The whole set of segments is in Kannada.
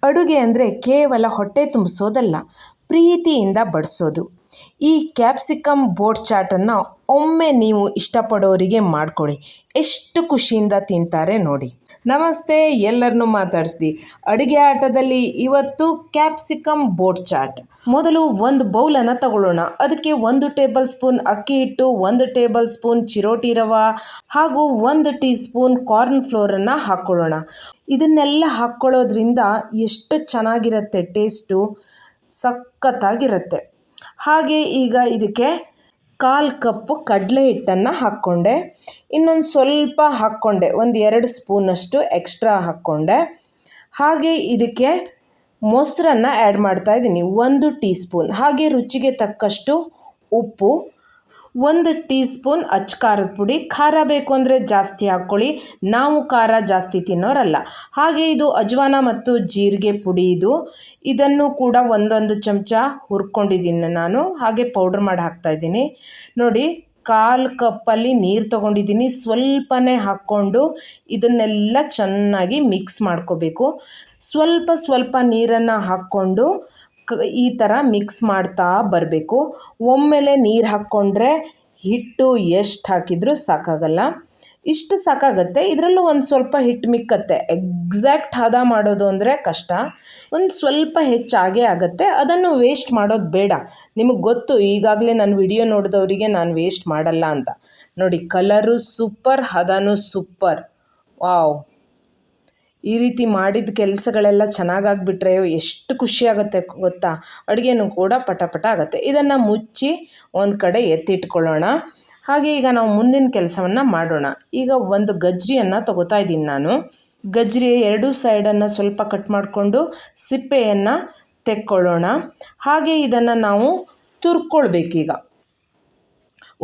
ಅಡುಗೆ ಅಂದರೆ ಕೇವಲ ಹೊಟ್ಟೆ ತುಂಬಿಸೋದಲ್ಲ, ಪ್ರೀತಿಯಿಂದ ಬಡಿಸೋದು. ಈ ಕ್ಯಾಪ್ಸಿಕಮ್ ಬೋಟ್ ಚಾಟನ್ನು ಒಮ್ಮೆ ನೀವು ಇಷ್ಟಪಡೋರಿಗೆ ಮಾಡಿಕೊಡಿ, ಎಷ್ಟು ಖುಷಿಯಿಂದ ತಿಂತಾರೆ ನೋಡಿ. ನಮಸ್ತೆ, ಎಲ್ಲರನ್ನೂ ಮಾತಾಡಿಸ್ದಿ. ಅಡುಗೆ ಆಟದಲ್ಲಿ ಇವತ್ತು ಕ್ಯಾಪ್ಸಿಕಮ್ ಬೋಟ್ ಚಾಟ್. ಮೊದಲು ಒಂದು ಬೌಲನ್ನು ತಗೊಳ್ಳೋಣ. ಅದಕ್ಕೆ 1 ಟೇಬಲ್ ಸ್ಪೂನ್ ಅಕ್ಕಿ ಹಿಟ್ಟು, 1 ಟೇಬಲ್ ಸ್ಪೂನ್ ಚಿರೋಟಿ ರವೆ ಹಾಗೂ 1 ಟೀ ಸ್ಪೂನ್ ಕಾರ್ನ್ ಫ್ಲೋರನ್ನು ಹಾಕ್ಕೊಳ್ಳೋಣ. ಇದನ್ನೆಲ್ಲ ಹಾಕ್ಕೊಳ್ಳೋದ್ರಿಂದ ಎಷ್ಟು ಚೆನ್ನಾಗಿರುತ್ತೆ, ಟೇಸ್ಟು ಸಖತ್ತಾಗಿರುತ್ತೆ. ಹಾಗೆ ಈಗ ಇದಕ್ಕೆ 1/4 ಕಪ್ಪು ಕಡಲೆ ಹಿಟ್ಟನ್ನು ಹಾಕ್ಕೊಂಡೆ. ಇನ್ನೊಂದು ಸ್ವಲ್ಪ ಹಾಕ್ಕೊಂಡೆ, 1-2 ಸ್ಪೂನಷ್ಟು ಎಕ್ಸ್ಟ್ರಾ ಹಾಕ್ಕೊಂಡೆ. ಹಾಗೆ ಇದಕ್ಕೆ ಮೊಸರನ್ನು ಆ್ಯಡ್ ಮಾಡ್ತಾಯಿದ್ದೀನಿ, 1 ಟೀ ಸ್ಪೂನ್. ಹಾಗೆ ರುಚಿಗೆ ತಕ್ಕಷ್ಟು ಉಪ್ಪು, 1 ಟೀ ಸ್ಪೂನ್ ಅಚ್ಚ ಖಾರದ ಪುಡಿ. ಖಾರ ಬೇಕು ಅಂದರೆ ಜಾಸ್ತಿ ಹಾಕ್ಕೊಳ್ಳಿ, ನಾವು ಖಾರ ಜಾಸ್ತಿ ತಿನ್ನೋರಲ್ಲ. ಹಾಗೆ ಇದು ಅಜ್ವಾನ ಮತ್ತು ಜೀರಿಗೆ ಪುಡಿ. ಇದನ್ನು ಕೂಡ 1 ಚಮಚ ಹುರ್ಕೊಂಡಿದ್ದೀನಿ ನಾನು, ಹಾಗೆ ಪೌಡ್ರ್ ಮಾಡಿ ಹಾಕ್ತಾಯಿದ್ದೀನಿ ನೋಡಿ. 1/4 ಕಪ್ಪಲ್ಲಿ ನೀರು ತೊಗೊಂಡಿದ್ದೀನಿ, ಸ್ವಲ್ಪನೇ ಹಾಕ್ಕೊಂಡು ಇದನ್ನೆಲ್ಲ ಚೆನ್ನಾಗಿ ಮಿಕ್ಸ್ ಮಾಡ್ಕೋಬೇಕು. ಸ್ವಲ್ಪ ನೀರನ್ನು ಹಾಕ್ಕೊಂಡು ಈ ಥರ ಮಿಕ್ಸ್ ಮಾಡ್ತಾ ಬರಬೇಕು. ಒಮ್ಮೆಲೆ ನೀರು ಹಾಕ್ಕೊಂಡ್ರೆ ಹಿಟ್ಟು ಎಷ್ಟು ಹಾಕಿದರೂ ಸಾಕಾಗಲ್ಲ, ಇಷ್ಟು ಸಾಕಾಗತ್ತೆ. ಇದರಲ್ಲೂ ಒಂದು ಸ್ವಲ್ಪ ಹಿಟ್ಟು ಮಿಕ್ಕತ್ತೆ. ಎಕ್ಸಾಕ್ಟ್ ಹದ ಮಾಡೋದು ಅಂದರೆ ಕಷ್ಟ, ಒಂದು ಸ್ವಲ್ಪ ಹೆಚ್ಚಾಗೇ ಆಗುತ್ತೆ. ಅದನ್ನು ವೇಸ್ಟ್ ಮಾಡೋದು ಬೇಡ. ನಿಮಗೆ ಗೊತ್ತು, ಈಗಾಗಲೇ ನನ್ನ ವಿಡಿಯೋ ನೋಡಿದವರಿಗೆ ನಾನು ವೇಸ್ಟ್ ಮಾಡಲ್ಲ ಅಂತ. ನೋಡಿ, ಕಲರು ಸೂಪರ್, ಹದನೂ ಸೂಪರ್. ವಾವ್! ಈ ರೀತಿ ಮಾಡಿದ ಕೆಲಸಗಳೆಲ್ಲ ಚೆನ್ನಾಗಾಗಿಬಿಟ್ರೆ ಎಷ್ಟು ಖುಷಿಯಾಗುತ್ತೆ ಗೊತ್ತಾ. ಅಡುಗೆನೂ ಕೂಡ ಪಟ ಆಗುತ್ತೆ. ಇದನ್ನು ಮುಚ್ಚಿ ಒಂದು ಕಡೆ ಎತ್ತಿಟ್ಕೊಳ್ಳೋಣ. ಹಾಗೆ ಈಗ ನಾವು ಮುಂದಿನ ಕೆಲಸವನ್ನು ಮಾಡೋಣ. ಈಗ ಒಂದು ಗಜ್ರಿಯನ್ನು ತಗೋತಾ ಇದ್ದೀನಿ ನಾನು. ಗಜ್ರಿ 2 ಸೈಡನ್ನು ಸ್ವಲ್ಪ ಕಟ್ ಮಾಡಿಕೊಂಡು ಸಿಪ್ಪೆಯನ್ನು ತೆಕ್ಕೊಳ್ಳೋಣ. ಹಾಗೆ ಇದನ್ನು ನಾವು ತುರ್ಕೊಳ್ಬೇಕೀಗ.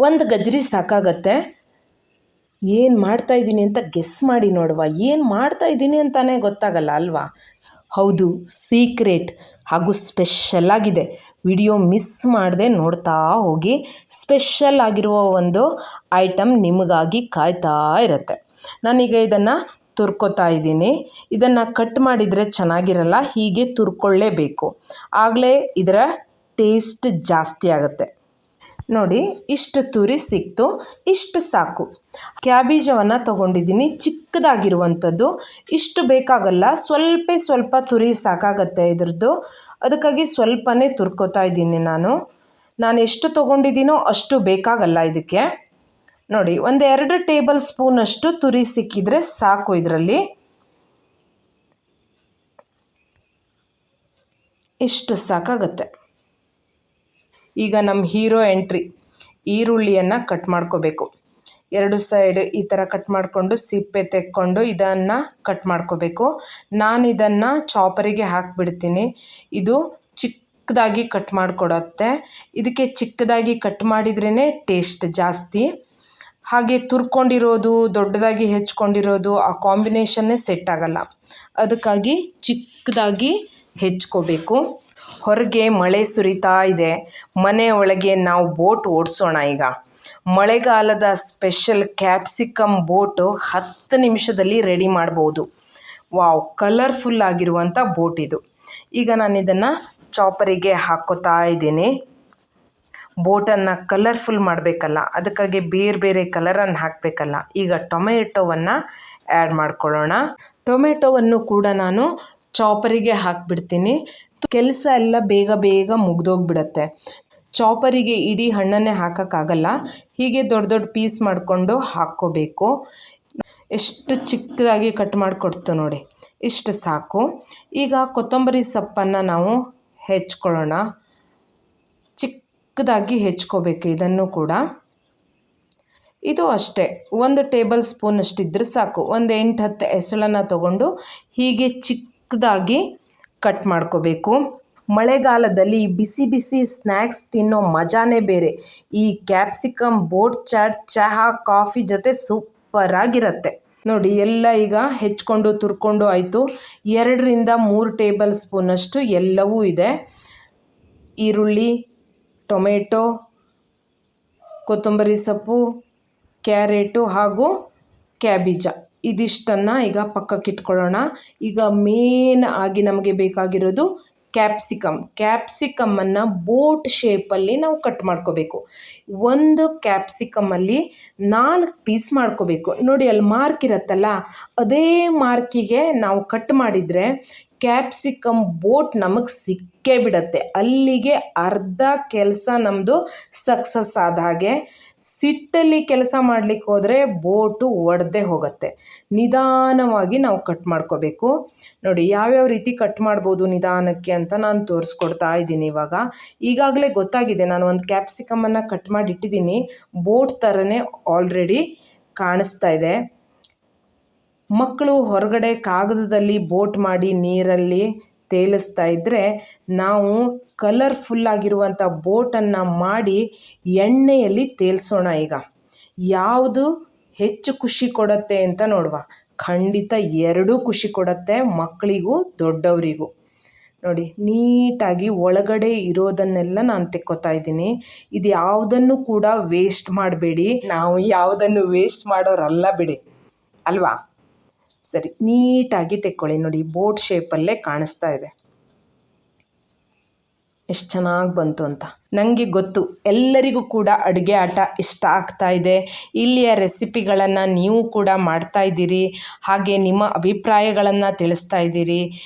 ಒಂದು ಗಜ್ರಿ ಸಾಕಾಗತ್ತೆ. ಏನು ಮಾಡ್ತಾಯಿದ್ದೀನಿ ಅಂತ ಗೆಸ್ ಮಾಡಿ ನೋಡುವ. ಏನು ಮಾಡ್ತಾಯಿದ್ದೀನಿ ಅಂತಲೇ ಗೊತ್ತಾಗಲ್ಲ ಅಲ್ವಾ? ಹೌದು, ಸೀಕ್ರೆಟ್ ಹಾಗೂ ಸ್ಪೆಷಲ್ ಆಗಿದೆ. ವಿಡಿಯೋ ಮಿಸ್ ಮಾಡದೆ ನೋಡ್ತಾ ಹೋಗಿ. ಸ್ಪೆಷಲ್ ಆಗಿರುವ ಒಂದು ಐಟಮ್ ನಿಮಗಾಗಿ ಕಾಯ್ತಾ ಇರುತ್ತೆ. ನಾನೀಗ ಇದನ್ನು ತುರ್ಕೋತಾ ಇದ್ದೀನಿ. ಇದನ್ನು ಕಟ್ ಮಾಡಿದರೆ ಚೆನ್ನಾಗಿರಲ್ಲ, ಹೀಗೆ ತುರ್ಕೊಳ್ಳೇಬೇಕು, ಆಗಲೇ ಇದರ ಟೇಸ್ಟ್ ಜಾಸ್ತಿ ಆಗುತ್ತೆ. ನೋಡಿ, ಇಷ್ಟು ತುರಿ ಸಿಕ್ತು, ಇಷ್ಟು ಸಾಕು. ಕ್ಯಾಬೇಜವನ್ನು ತೊಗೊಂಡಿದ್ದೀನಿ, ಚಿಕ್ಕದಾಗಿರುವಂಥದ್ದು. ಇಷ್ಟು ಬೇಕಾಗಲ್ಲ, ಸ್ವಲ್ಪ ತುರಿ ಸಾಕಾಗತ್ತೆ ಇದ್ರದ್ದು. ಅದಕ್ಕಾಗಿ ಸ್ವಲ್ಪನೇ ತುರ್ಕೋತಾ ಇದ್ದೀನಿ ನಾನು ಎಷ್ಟು ತೊಗೊಂಡಿದ್ದೀನೋ ಅಷ್ಟು ಬೇಕಾಗಲ್ಲ ಇದಕ್ಕೆ. ನೋಡಿ, 1-2 ಟೇಬಲ್ ಸ್ಪೂನಷ್ಟು ತುರಿ ಸಿಕ್ಕಿದರೆ ಸಾಕು ಇದರಲ್ಲಿ. ಇಷ್ಟು ಸಾಕಾಗತ್ತೆ. ಈಗ ನಮ್ಮ ಹೀರೋ ಎಂಟ್ರಿ. ಈರುಳ್ಳಿಯನ್ನು ಕಟ್ ಮಾಡ್ಕೋಬೇಕು. 2 ಸೈಡ್ ಈ ಥರ ಕಟ್ ಮಾಡಿಕೊಂಡು ಸಿಪ್ಪೆ ತೆಕ್ಕೊಂಡು ಇದನ್ನು ಕಟ್ ಮಾಡ್ಕೋಬೇಕು. ನಾನು ಇದನ್ನು ಚಾಪರಿಗೆ ಹಾಕಿಬಿಡ್ತೀನಿ. ಇದು ಚಿಕ್ಕದಾಗಿ ಕಟ್ ಮಾಡಿಕೊಡತ್ತೆ. ಇದಕ್ಕೆ ಚಿಕ್ಕದಾಗಿ ಕಟ್ ಮಾಡಿದ್ರೇ ಟೇಸ್ಟ್ ಜಾಸ್ತಿ. ಹಾಗೆ ತುರ್ಕೊಂಡಿರೋದು, ದೊಡ್ಡದಾಗಿ ಹೆಚ್ಕೊಂಡಿರೋದು, ಆ ಕಾಂಬಿನೇಷನ್ನೇ ಸೆಟ್ ಆಗಲ್ಲ. ಅದಕ್ಕಾಗಿ ಚಿಕ್ಕದಾಗಿ ಹೆಚ್ಕೋಬೇಕು. ಹೊರಗೆ ಮಳೆ ಸುರಿತಾ ಇದೆ, ಮನೆ ಒಳಗೆ ನಾವು ಬೋಟ್ ಓಡಿಸೋಣ. ಈಗ ಮಳೆಗಾಲದ ಸ್ಪೆಷಲ್ ಕ್ಯಾಪ್ಸಿಕಮ್ ಬೋಟು 10 ನಿಮಿಷದಲ್ಲಿ ರೆಡಿ ಮಾಡ್ಬೋದು. ವಾವ್, ಕಲರ್ಫುಲ್ ಆಗಿರುವಂಥ ಬೋಟ್ ಇದು. ಈಗ ನಾನು ಇದನ್ನು ಚಾಪರಿಗೆ ಹಾಕ್ಕೋತಾ ಇದ್ದೀನಿ. ಬೋಟನ್ನು ಕಲರ್ಫುಲ್ ಮಾಡಬೇಕಲ್ಲ, ಅದಕ್ಕಾಗಿ ಬೇರೆ ಕಲರನ್ನು ಹಾಕಬೇಕಲ್ಲ. ಈಗ ಟೊಮೆಟೊವನ್ನು ಆ್ಯಡ್ ಮಾಡ್ಕೊಳ್ಳೋಣ. ಟೊಮೆಟೊವನ್ನು ಕೂಡ ನಾನು ಚಾಪರಿಗೆ ಹಾಕಿಬಿಡ್ತೀನಿ. ಕೆಲಸ ಎಲ್ಲ ಬೇಗ ಮುಗ್ದೋಗ್ಬಿಡತ್ತೆ. ಚಾಪರಿಗೆ ಇಡೀ ಹಣ್ಣನ್ನೇ ಹಾಕೋಕ್ಕಾಗಲ್ಲ, ಹೀಗೆ ದೊಡ್ಡ ಪೀಸ್ ಮಾಡಿಕೊಂಡು ಹಾಕ್ಕೋಬೇಕು. ಎಷ್ಟು ಚಿಕ್ಕದಾಗಿ ಕಟ್ ಮಾಡಿಕೊಡ್ತು ನೋಡಿ, ಇಷ್ಟು ಸಾಕು. ಈಗ ಕೊತ್ತಂಬರಿ ಸೊಪ್ಪನ್ನು ನಾವು ಹೆಚ್ಕೊಳ್ಳೋಣ. ಚಿಕ್ಕದಾಗಿ ಹೆಚ್ಕೋಬೇಕು ಇದನ್ನು ಕೂಡ. ಇದು ಅಷ್ಟೇ, 1 ಟೇಬಲ್ ಸ್ಪೂನಷ್ಟಿದ್ರೆ ಸಾಕು. 8-10 ಎಸಳನ್ನು ತಗೊಂಡು ಹೀಗೆ ಚಿಕ್ಕದಾಗಿ ಕಟ್ ಮಾಡ್ಕೋಬೇಕು. ಮಳೆಗಾಲದಲ್ಲಿ ಬಿಸಿ ಸ್ನ್ಯಾಕ್ಸ್ ತಿನ್ನೋ ಮಜಾನೇ ಬೇರೆ. ಈ ಕ್ಯಾಪ್ಸಿಕಮ್ ಬೋಟ್ ಚಾಟ್ ಚಹಾ ಕಾಫಿ ಜೊತೆ ಸೂಪರಾಗಿರುತ್ತೆ ನೋಡಿ. ಎಲ್ಲ ಈಗ ಹೆಚ್ಕೊಂಡು ತುರ್ಕೊಂಡು ಆಯಿತು. 2-3 ಟೇಬಲ್ ಸ್ಪೂನಷ್ಟು ಎಲ್ಲವೂ ಇದೆ. ಈರುಳ್ಳಿ, ಟೊಮೆಟೊ, ಕೊತ್ತಂಬರಿ ಸೊಪ್ಪು, ಕ್ಯಾರೆಟು ಹಾಗೂ ಕ್ಯಾಬೇಜ ಇದಿಷ್ಟನ್ನು ಈಗ ಪಕ್ಕಕ್ಕೆ ಇಟ್ಕೊಳ್ಳೋಣ. ಈಗ ಮೇನ್ ಆಗಿ ನಮಗೆ ಬೇಕಾಗಿರೋದು ಕ್ಯಾಪ್ಸಿಕಮ್ಮನ್ನು ಬೋಟ್ ಶೇಪಲ್ಲಿ ನಾವು ಕಟ್ ಮಾಡ್ಕೋಬೇಕು. ಒಂದು ಕ್ಯಾಪ್ಸಿಕಮ್ಮಲ್ಲಿ 4 ಪೀಸ್ ಮಾಡ್ಕೋಬೇಕು. ನೋಡಿ ಅಲ್ಲಿ ಮಾರ್ಕ್ ಇರುತ್ತಲ್ಲ, ಅದೇ ಮಾರ್ಕಿಗೆ ನಾವು ಕಟ್ ಮಾಡಿದರೆ ಕ್ಯಾಪ್ಸಿಕಮ್ ಬೋಟ್ ನಮಗೆ ಸಿಕ್ಕೇ ಬಿಡತ್ತೆ. ಅಲ್ಲಿಗೆ ಅರ್ಧ ಕೆಲಸ ನಮ್ಮದು ಸಕ್ಸಸ್ ಆದ ಹಾಗೆ. ಸಿಟ್ಟಲ್ಲಿ ಕೆಲಸ ಮಾಡಲಿಕ್ಕೆ ಹೋದರೆ ಬೋಟು ಒಡೆದೇ ಹೋಗುತ್ತೆ. ನಿಧಾನವಾಗಿ ನಾವು ಕಟ್ ಮಾಡ್ಕೋಬೇಕು. ನೋಡಿ ಯಾವ್ಯಾವ ರೀತಿ ಕಟ್ ಮಾಡ್ಬೋದು ನಿಧಾನಕ್ಕೆ ಅಂತ ನಾನು ತೋರಿಸ್ಕೊಡ್ತಾ ಇದ್ದೀನಿ. ಈಗಾಗಲೇ ಗೊತ್ತಾಗಿದೆ, ನಾನು ಒಂದು ಕ್ಯಾಪ್ಸಿಕಮನ್ನು ಕಟ್ ಮಾಡಿ ಇಟ್ಟಿದ್ದೀನಿ. ಬೋಟ್ ಥರನೇ ಆಲ್ರೆಡಿ ಕಾಣಿಸ್ತಾ ಇದೆ. ಮಕ್ಕಳು ಹೊರಗಡೆ ಕಾಗದದಲ್ಲಿ ಬೋಟ್ ಮಾಡಿ ನೀರಲ್ಲಿ ತೇಲಿಸ್ತಾ ಇದ್ದರೆ, ನಾವು ಕಲರ್ಫುಲ್ಲಾಗಿರುವಂಥ ಬೋಟನ್ನು ಮಾಡಿ ಎಣ್ಣೆಯಲ್ಲಿ ತೇಲಿಸೋಣ. ಈಗ ಯಾವುದು ಹೆಚ್ಚು ಖುಷಿ ಕೊಡುತ್ತೆ ಅಂತ ನೋಡುವ. ಖಂಡಿತ ಎರಡೂ ಖುಷಿ ಕೊಡುತ್ತೆ, ಮಕ್ಕಳಿಗೂ ದೊಡ್ಡವರಿಗೂ. ನೋಡಿ ನೀಟಾಗಿ ಒಳಗಡೆ ಇರೋದನ್ನೆಲ್ಲ ನಾನು ತೆಕ್ಕೋತಾ ಇದ್ದೀನಿ. ಇದು ಯಾವುದನ್ನು ಕೂಡ ವೇಸ್ಟ್ ಮಾಡಬೇಡಿ. ನಾವು ಯಾವುದನ್ನು ವೇಸ್ಟ್ ಮಾಡೋರಲ್ಲ ಬಿಡಿ ಅಲ್ವಾ. ಸರಿ, ನೀಟಾಗಿ ತೆಕ್ಕೊಳ್ಳಿ. ನೋಡಿ ಬೋಟ್ ಶೇಪಲ್ಲೇ ಕಾಣಿಸ್ತಾ ಇದೆ. ಎಷ್ಟು ಚೆನ್ನಾಗಿ ಬಂತು ಅಂತ. ನನಗೆ ಗೊತ್ತು ಎಲ್ಲರಿಗೂ ಕೂಡ ಅಡುಗೆ ಆಟ ಇಷ್ಟ ಆಗ್ತಾ ಇದೆ. ಇಲ್ಲಿಯ ರೆಸಿಪಿಗಳನ್ನು ನೀವು ಕೂಡ ಮಾಡ್ತಾ ಇದ್ದೀರಿ, ಹಾಗೆ ನಿಮ್ಮ ಅಭಿಪ್ರಾಯಗಳನ್ನು ತಿಳಿಸ್ತಾ ಇದ್ದೀರಿ.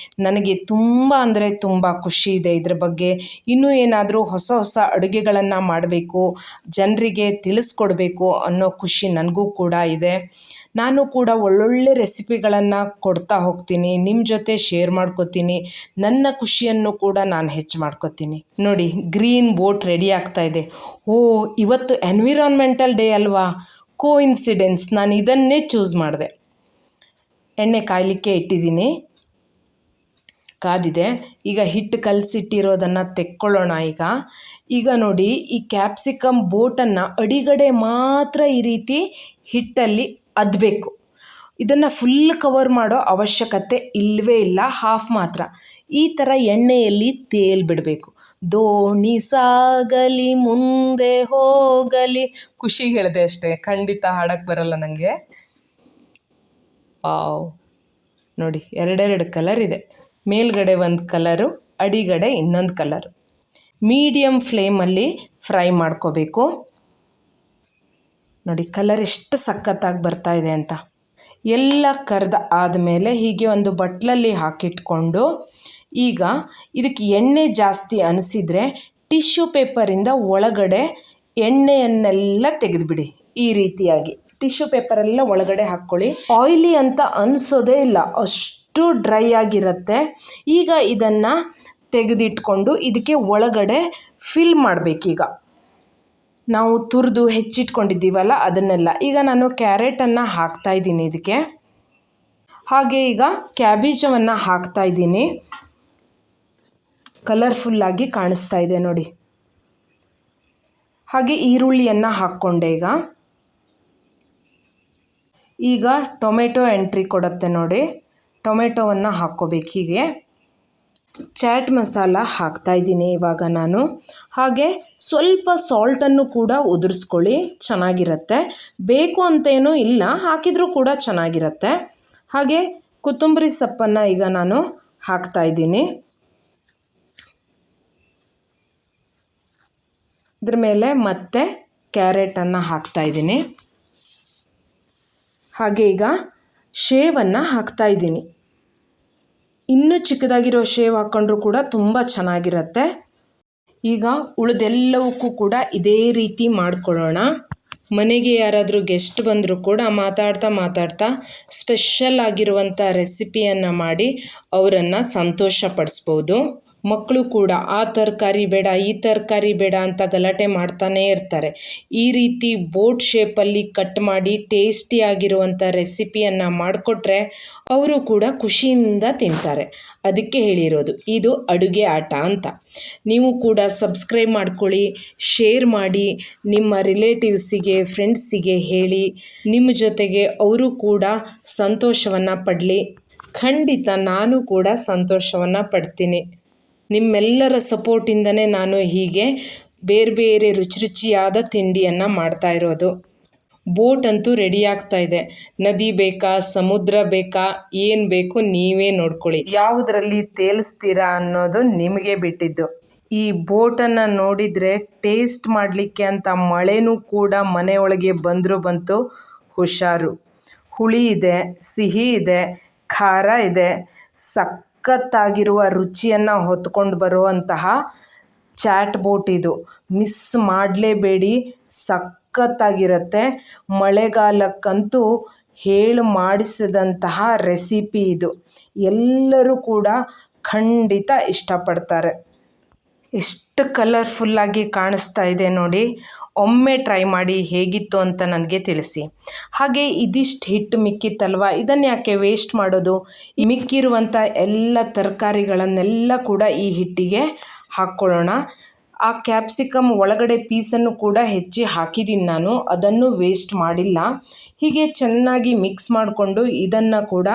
ನನಗೆ ತುಂಬ ಅಂದರೆ ತುಂಬ ಖುಷಿ ಇದೆ ಇದ್ರ ಬಗ್ಗೆ. ಇನ್ನೂ ಏನಾದರೂ ಹೊಸ ಹೊಸ ಅಡುಗೆಗಳನ್ನು ಮಾಡಬೇಕು, ಜನರಿಗೆ ತಿಳಿಸ್ಕೊಡ್ಬೇಕು ಅನ್ನೋ ಖುಷಿ ನನಗೂ ಕೂಡ ಇದೆ. ನಾನು ಕೂಡ ಒಳ್ಳೊಳ್ಳೆ ರೆಸಿಪಿಗಳನ್ನು ಕೊಡ್ತಾ ಹೋಗ್ತೀನಿ, ನಿಮ್ಮ ಜೊತೆ ಶೇರ್ ಮಾಡ್ಕೋತೀನಿ. ನನ್ನ ಖುಷಿಯನ್ನು ಕೂಡ ನಾನು ಹೆಚ್ಚು ಮಾಡ್ಕೋತೀನಿ. ನೋಡಿ ಗ್ರೀನ್ ಬೋಟ್ ರೆಡಿ ಆಗ್ತಾ ಇದೆ. ಇವತ್ತು ಎನ್ವಿರಾನ್ಮೆಂಟಲ್ ಡೇ ಅಲ್ವಾ, ಕೋಇನ್ಸಿಡೆನ್ಸ್, ನಾನು ಇದನ್ನೇ ಚೂಸ್ ಮಾಡಿದೆ. ಎಣ್ಣೆ ಕಾಯಲಿಕ್ಕೆ ಇಟ್ಟಿದ್ದೀನಿ, ಕಾದಿದೆ. ಈಗ ಹಿಟ್ಟು ಕಲಸಿಟ್ಟಿರೋದನ್ನು ತೆಕ್ಕೊಳ್ಳೋಣ. ಈಗ ನೋಡಿ ಈ ಕ್ಯಾಪ್ಸಿಕಮ್ ಬೋಟನ್ನು ಅಡಿಗಡೆ ಮಾತ್ರ ಈ ರೀತಿ ಹಿಟ್ಟಲ್ಲಿ ಅದ್ದಬೇಕು. ಇದನ್ನು ಫುಲ್ ಕವರ್ ಮಾಡೋ ಅವಶ್ಯಕತೆ ಇಲ್ಲವೇ ಇಲ್ಲ, ಹಾಫ್ ಮಾತ್ರ. ಈ ಥರ ಎಣ್ಣೆಯಲ್ಲಿ ತೇಲ್ಬಿಡಬೇಕು. ದೋಣಿ ಸಾಗಲಿ ಮುಂದೆ ಹೋಗಲಿ, ಖುಷಿ ಹೇಳಿದೆ ಅಷ್ಟೇ, ಖಂಡಿತ ಹಾಡಕ್ಕೆ ಬರಲ್ಲ ನನಗೆ. ನೋಡಿ ಎರಡೆರಡು ಕಲರ್ ಇದೆ. ಮೇಲ್ಗಡೆ ಒಂದು ಕಲರು, ಅಡಿಗಡೆ ಇನ್ನೊಂದು ಕಲರು. ಮೀಡಿಯಮ್ ಫ್ಲೇಮಲ್ಲಿ ಫ್ರೈ ಮಾಡ್ಕೋಬೇಕು. ನೋಡಿ ಕಲರ್ ಎಷ್ಟು ಸಖತ್ತಾಗಿ ಬರ್ತಾ ಇದೆ ಅಂತ. ಎಲ್ಲ ಕರೆದ ಆದಮೇಲೆ ಹೀಗೆ ಒಂದು ಬಟ್ಲಲ್ಲಿ ಹಾಕಿಟ್ಕೊಂಡು, ಈಗ ಇದಕ್ಕೆ ಎಣ್ಣೆ ಜಾಸ್ತಿ ಅನಿಸಿದರೆ ಟಿಶ್ಯೂ ಪೇಪರಿಂದ ಒಳಗಡೆ ಎಣ್ಣೆಯನ್ನೆಲ್ಲ ತೆಗೆದುಬಿಡಿ. ಈ ರೀತಿಯಾಗಿ ಟಿಶ್ಯೂ ಪೇಪರೆಲ್ಲ ಒಳಗಡೆ ಹಾಕ್ಕೊಳ್ಳಿ. ಆಯಿಲಿ ಅಂತ ಅನಿಸೋದೇ ಇಲ್ಲ, ಅಷ್ಟು ಡ್ರೈ ಆಗಿರುತ್ತೆ. ಈಗ ಇದನ್ನು ತೆಗೆದಿಟ್ಕೊಂಡು ಇದಕ್ಕೆ ಒಳಗಡೆ ಫಿಲ್ ಮಾಡಬೇಕೀಗ. ನಾವು ತುರಿದು ಹೆಚ್ಚಿಟ್ಕೊಂಡಿದ್ದೀವಲ್ಲ ಅದನ್ನೆಲ್ಲ. ಈಗ ನಾನು ಕ್ಯಾರೆಟನ್ನು ಹಾಕ್ತಾಯಿದ್ದೀನಿ ಇದಕ್ಕೆ, ಹಾಗೆ ಈಗ ಕ್ಯಾಬೇಜವನ್ನು ಹಾಕ್ತಾಯಿದ್ದೀನಿ. ಕಲರ್ಫುಲ್ಲಾಗಿ ಕಾಣಿಸ್ತಾ ಇದೆ ನೋಡಿ. ಹಾಗೆ ಈರುಳ್ಳಿಯನ್ನು ಹಾಕ್ಕೊಂಡೆ. ಈಗ ಟೊಮೆಟೊ ಎಂಟ್ರಿ ಕೊಡುತ್ತೆ ನೋಡಿ, ಟೊಮೆಟೊವನ್ನು ಹಾಕ್ಕೋಬೇಕು. ಹೀಗೆ ಚಾಟ್ ಮಸಾಲ ಹಾಕ್ತಾಯಿದ್ದೀನಿ ಇವಾಗ ನಾನು. ಹಾಗೆ ಸ್ವಲ್ಪ ಸಾಲ್ಟನ್ನು ಕೂಡ ಉದುರಿಸ್ಕೊಳ್ಳಿ, ಚೆನ್ನಾಗಿರುತ್ತೆ. ಬೇಕು ಅಂತೇನೂ ಇಲ್ಲ, ಹಾಕಿದರೂ ಕೂಡ ಚೆನ್ನಾಗಿರುತ್ತೆ. ಹಾಗೆ ಕೊತ್ತಂಬರಿ ಸೊಪ್ಪನ್ನು ಈಗ ನಾನು ಹಾಕ್ತಾಯಿದ್ದೀನಿ. ಇದ್ರ ಮೇಲೆ ಮತ್ತೆ ಕ್ಯಾರೆಟನ್ನು ಹಾಕ್ತಾಯಿದ್ದೀನಿ. ಹಾಗೆ ಈಗ ಶೇವನ್ನು ಹಾಕ್ತಾಯಿದ್ದೀನಿ. ಇನ್ನೂ ಚಿಕ್ಕದಾಗಿರೋ ಶೇವ್ ಹಾಕ್ಕೊಂಡ್ರೂ ಕೂಡ ತುಂಬ ಚೆನ್ನಾಗಿರುತ್ತೆ. ಈಗ ಉಳಿದೆಲ್ಲವಕ್ಕೂ ಕೂಡ ಇದೇ ರೀತಿ ಮಾಡ್ಕೊಳ್ಳೋಣ. ಮನೆಗೆ ಯಾರಾದರೂ ಗೆಸ್ಟ್ ಬಂದರೂ ಕೂಡ ಮಾತಾಡ್ತಾ ಸ್ಪೆಷಲ್ ಆಗಿರುವಂಥ ರೆಸಿಪಿಯನ್ನು ಮಾಡಿ ಅವರನ್ನು ಸಂತೋಷಪಡಿಸ್ಬೋದು. ಮಕ್ಕಳು ಕೂಡ ಆ ತರಕಾರಿ ಬೇಡ ಈ ತರಕಾರಿ ಬೇಡ ಅಂತ ಗಲಾಟೆ ಮಾಡ್ತಾನೇ ಇರ್ತಾರೆ. ಈ ರೀತಿ ಬೋಟ್ ಶೇಪಲ್ಲಿ ಕಟ್ ಮಾಡಿ ಟೇಸ್ಟಿಯಾಗಿರುವಂಥ ರೆಸಿಪಿಯನ್ನು ಮಾಡಿಕೊಟ್ರೆ ಅವರು ಕೂಡ ಖುಷಿಯಿಂದ ತಿಂತಾರೆ. ಅದಕ್ಕೆ ಹೇಳಿರೋದು ಇದು ಅಡುಗೆ ಆಟ ಅಂತ. ನೀವು ಕೂಡ ಸಬ್ಸ್ಕ್ರೈಬ್ ಮಾಡ್ಕೊಳ್ಳಿ, ಶೇರ್ ಮಾಡಿ, ನಿಮ್ಮ ರಿಲೇಟಿವ್ಸಿಗೆ ಫ್ರೆಂಡ್ಸಿಗೆ ಹೇಳಿ. ನಿಮ್ಮ ಜೊತೆಗೆ ಅವರು ಕೂಡ ಸಂತೋಷವನ್ನು ಪಡಲಿ. ಖಂಡಿತ ನಾನು ಕೂಡ ಸಂತೋಷವನ್ನು ಪಡ್ತೀನಿ. ನಿಮ್ಮೆಲ್ಲರ ಸಪೋರ್ಟಿಂದನೇ ನಾನು ಹೀಗೆ ಬೇರೆ ಬೇರೆ ರುಚಿಯಾದ ತಿಂಡಿಯನ್ನು ಮಾಡ್ತಾ ಇರೋದು. ಬೋಟ್ ಅಂತೂ ರೆಡಿ ಆಗ್ತಾ ಇದೆ. ನದಿ ಬೇಕಾ, ಸಮುದ್ರ ಬೇಕಾ, ಏನು ಬೇಕು ನೀವೇ ನೋಡ್ಕೊಳ್ಳಿ. ಯಾವುದರಲ್ಲಿ ತೇಲಿಸ್ತೀರಾ ಅನ್ನೋದು ನಿಮಗೆ ಬಿಟ್ಟಿದ್ದು. ಈ ಬೋಟನ್ನು ನೋಡಿದರೆ ಟೇಸ್ಟ್ ಮಾಡಲಿಕ್ಕೆ ಅಂತ ಮಳೆನೂ ಕೂಡ ಮನೆಯೊಳಗೆ ಬಂತು. ಹುಷಾರು. ಹುಳಿ ಇದೆ, ಸಿಹಿ ಇದೆ, ಖಾರ ಇದೆ. ಸಖತ್ತಾಗಿರುವ ರುಚಿಯನ್ನು ಹೊತ್ಕೊಂಡು ಬರುವಂತಹ ಚಾಟ್ ಬೋಟ್ ಇದು. ಮಿಸ್ ಮಾಡಲೇಬೇಡಿ, ಸಖತ್ತಾಗಿರುತ್ತೆ. ಮಳೆಗಾಲಕ್ಕಂತೂ ಹೇಳು ಮಾಡಿಸಿದಂತಹ ರೆಸಿಪಿ ಇದು. ಎಲ್ಲರೂ ಕೂಡ ಖಂಡಿತ ಇಷ್ಟಪಡ್ತಾರೆ. ಎಷ್ಟು ಕಲರ್ಫುಲ್ಲಾಗಿ ಕಾಣಿಸ್ತಾ ಇದೆ ನೋಡಿ. ಒಮ್ಮೆ ಟ್ರೈ ಮಾಡಿ ಹೇಗಿತ್ತು ಅಂತ ನನಗೆ ತಿಳಿಸಿ. ಹಾಗೆ ಇದಿಷ್ಟು ಹಿಟ್ಟು ಮಿಕ್ಕಿತ್ತಲ್ವ, ಇದನ್ನು ಯಾಕೆ ವೇಸ್ಟ್ ಮಾಡೋದು? ಮಿಕ್ಕಿರುವಂಥ ಎಲ್ಲ ತರಕಾರಿಗಳನ್ನೆಲ್ಲ ಕೂಡ ಈ ಹಿಟ್ಟಿಗೆ ಹಾಕ್ಕೊಳ್ಳೋಣ. ಆ ಕ್ಯಾಪ್ಸಿಕಮ್ ಒಳಗಡೆ ಪೀಸನ್ನು ಕೂಡ ಹೆಚ್ಚಿ ಹಾಕಿದ್ದೀನಿ ನಾನು, ಅದನ್ನು ವೇಸ್ಟ್ ಮಾಡಿಲ್ಲ. ಹೀಗೆ ಚೆನ್ನಾಗಿ ಮಿಕ್ಸ್ ಮಾಡಿಕೊಂಡು ಇದನ್ನು ಕೂಡ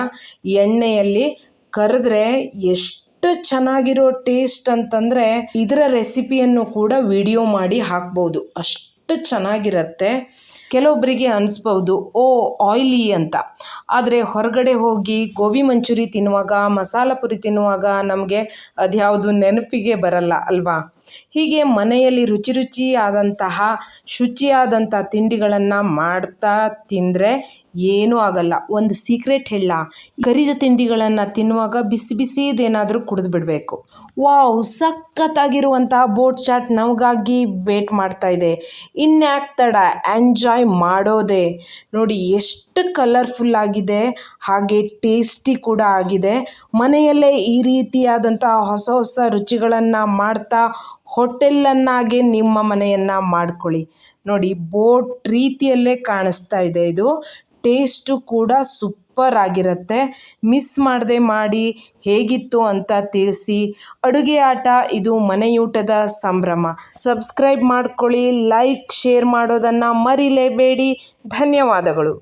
ಎಣ್ಣೆಯಲ್ಲಿ ಕರೆದ್ರೆ ಎಷ್ಟು ಚೆನ್ನಾಗಿರೋ ಟೇಸ್ಟ್ ಅಂತಂದರೆ ಇದರ ರೆಸಿಪಿಯನ್ನು ಕೂಡ ವಿಡಿಯೋ ಮಾಡಿ ಹಾಕ್ಬೋದು. ಅಷ್ಟು ಚೆನ್ನಾಗಿರುತ್ತೆ. ಕೆಲವೊಬ್ಬರಿಗೆ ಅನಿಸ್ಬೋದು ಆಯ್ಲಿ ಅಂತ. ಆದರೆ ಹೊರಗಡೆ ಹೋಗಿ ಗೋಬಿ ಮಂಚೂರಿ ತಿನ್ನುವಾಗ, ಮಸಾಲ ಪುರಿ ತಿನ್ನುವಾಗ ನಮಗೆ ಅದ್ಯಾವುದು ನೆನಪಿಗೆ ಬರಲ್ಲ ಅಲ್ವಾ? ಹೀಗೆ ಮನೆಯಲ್ಲಿ ರುಚಿಯಾದಂತಹ ಶುಚಿಯಾದಂಥ ತಿಂಡಿಗಳನ್ನು ಮಾಡ್ತಾ ತಿಂದರೆ ಏನೂ ಆಗಲ್ಲ. ಒಂದು ಸೀಕ್ರೆಟ್ ಹೇಳ, ಕರಿದ ತಿಂಡಿಗಳನ್ನು ತಿನ್ನುವಾಗ ಬಿಸಿ ಬಿಸಿದೇನಾದರೂ ಕುಡಿದು ಬಿಡಬೇಕು. ವಾವ್, ಸಖತ್ತಾಗಿರುವಂತಹ ಬೋಟ್ ಚಾಟ್ ನಮಗಾಗಿ ವೇಟ್ ಮಾಡ್ತಾ ಇದೆ. ಇನ್ಯಾಕೆ ತಡ, ಎಂಜಾಯ್ ಮಾಡೋದೇ. ನೋಡಿ ಎಷ್ಟು ಕಲರ್ಫುಲ್ ಆಗಿದೆ, ಹಾಗೆ ಟೇಸ್ಟಿ ಕೂಡ ಆಗಿದೆ. ಮನೆಯಲ್ಲೇ ಈ ರೀತಿಯಾದಂಥ ಹೊಸ ಹೊಸ ರುಚಿಗಳನ್ನು ಮಾಡ್ತಾ ಹೋಟೆಲನ್ನಾಗೆ ನಿಮ್ಮ ಮನೆಯನ್ನು ಮಾಡ್ಕೊಳ್ಳಿ. ನೋಡಿ, ಬೋಟ್ ರೀತಿಯಲ್ಲೇ ಕಾಣಿಸ್ತಾ ಇದೆ ಇದು. ಟೇಸ್ಟು ಕೂಡ ಸೂಪರ್ ಆಗಿರುತ್ತೆ. ಮಿಸ್ ಮಾಡದೆ ಮಾಡಿ ಹೇಗಿತ್ತು ಅಂತ ತಿಳಿಸಿ. ಅಡುಗೆ ಆಟ ಇದು ಮನೆಯೂಟದ ಸಂಭ್ರಮ. ಸಬ್ಸ್ಕ್ರೈಬ್ ಮಾಡ್ಕೊಳ್ಳಿ, ಲೈಕ್ ಶೇರ್ ಮಾಡೋದನ್ನು ಮರಿಲೇಬೇಡಿ. ಧನ್ಯವಾದಗಳು.